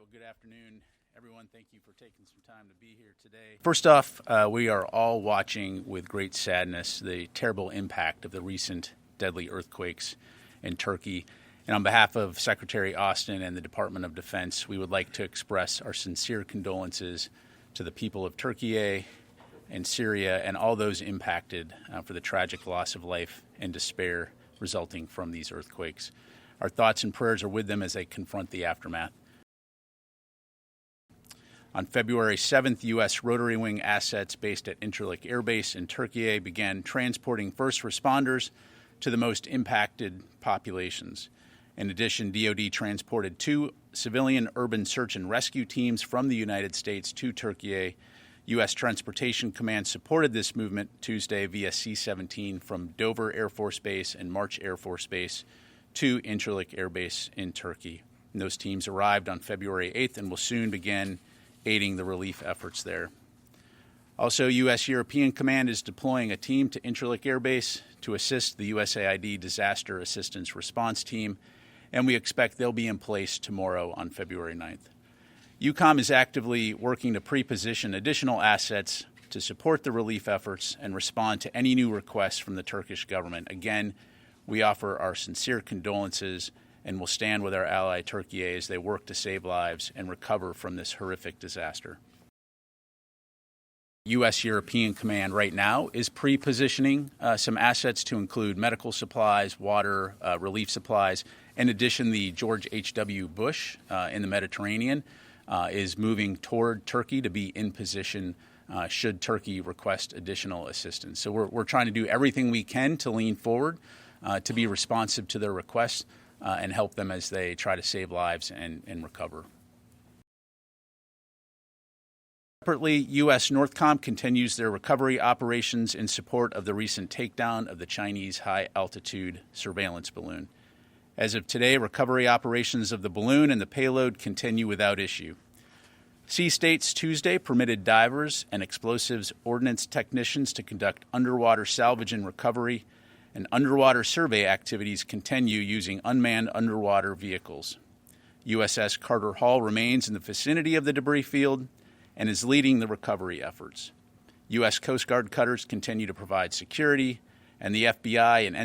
well, good afternoon, everyone. Thank you for taking some time to be here today. First off, we are all watching with great sadness the terrible impact of the recent deadly earthquakes in Turkey. And on behalf of Secretary Austin and the Department of Defense, we would like to express our sincere condolences to the people of Turkey and Syria and all those impacted for the tragic loss of life and despair resulting from these earthquakes. Our thoughts and prayers are with them as they confront the aftermath. On February 7th, U.S. Rotary Wing assets based at Incirlik Air Base in Turkey began transporting first responders to the most impacted populations. In addition, DoD transported 2 civilian urban search and rescue teams from the United States to Turkey. U.S. Transportation Command supported this movement Tuesday via C-17 from Dover Air Force Base and March Air Force Base to Incirlik Air Base in Turkey. And those teams arrived on February 8th and will soon begin aiding the relief efforts there. Also, U.S. European Command is deploying a team to Incirlik Air Base to assist the USAID Disaster Assistance Response Team, and we expect they'll be in place tomorrow on February 9th. EUCOM is actively working to pre-position additional assets to support the relief efforts and respond to any new requests from the Turkish government. Again, we offer our sincere condolences and will stand with our ally Turkey as they work to save lives and recover from this horrific disaster. U.S. European Command right now is pre-positioning some assets to include medical supplies, water, relief supplies. In addition, the George H.W. Bush in the Mediterranean is moving toward Turkey to be in position should Turkey request additional assistance. So we're trying to do everything we can to lean forward, to be responsive to their requests, and help them as they try to save lives and recover. Separately, U.S. Northcom continues their recovery operations in support of the recent takedown of the Chinese high-altitude surveillance balloon. As of today, recovery operations of the balloon and the payload continue without issue. Sea States Tuesday permitted divers and explosives ordnance technicians to conduct underwater salvage and recovery, and underwater survey activities continue using unmanned underwater vehicles. USS Carter Hall remains in the vicinity of the debris field and is leading the recovery efforts. U.S. Coast Guard cutters continue to provide security, and the FBI and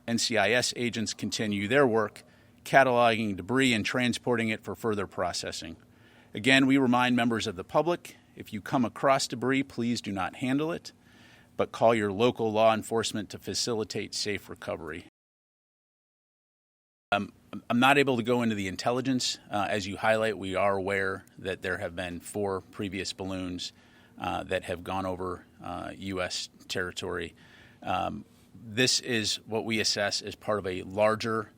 NCIS agents continue their work, cataloging debris and transporting it for further processing. Again, we remind members of the public, if you come across debris, please do not handle it, but call your local law enforcement to facilitate safe recovery. I'm not able to go into the intelligence. As you highlight, we are aware that there have been 4 previous balloons that have gone over U.S. territory. This is what we assess as part of a larger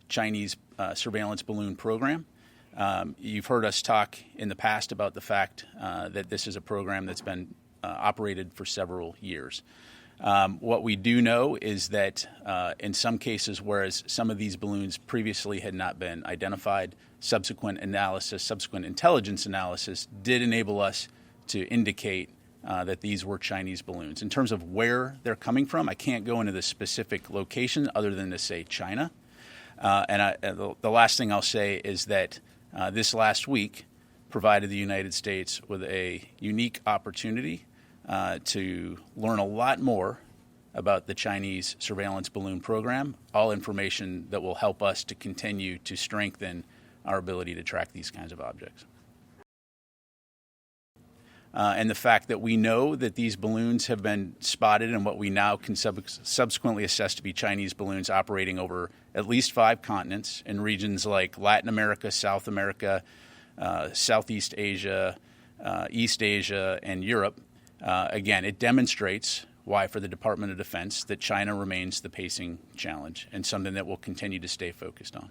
Chinese surveillance balloon program. You've heard us talk in the past about the fact that this is a program that's been operated for several years. What we do know is that in some cases, whereas some of these balloons previously had not been identified, subsequent intelligence analysis did enable us to indicate that these were Chinese balloons. In terms of where they're coming from, I can't go into the specific location other than to say China. The last thing I'll say is that this last week provided the United States with a unique opportunity to learn a lot more about the Chinese surveillance balloon program, all information that will help us to continue to strengthen our ability to track these kinds of objects. And the fact that we know that these balloons have been spotted in what we now can subsequently assess to be Chinese balloons operating over at least 5 continents in regions like Latin America, South America, Southeast Asia, East Asia, and Europe. Again, it demonstrates why, for the Department of Defense, that China remains the pacing challenge and something that we'll continue to stay focused on.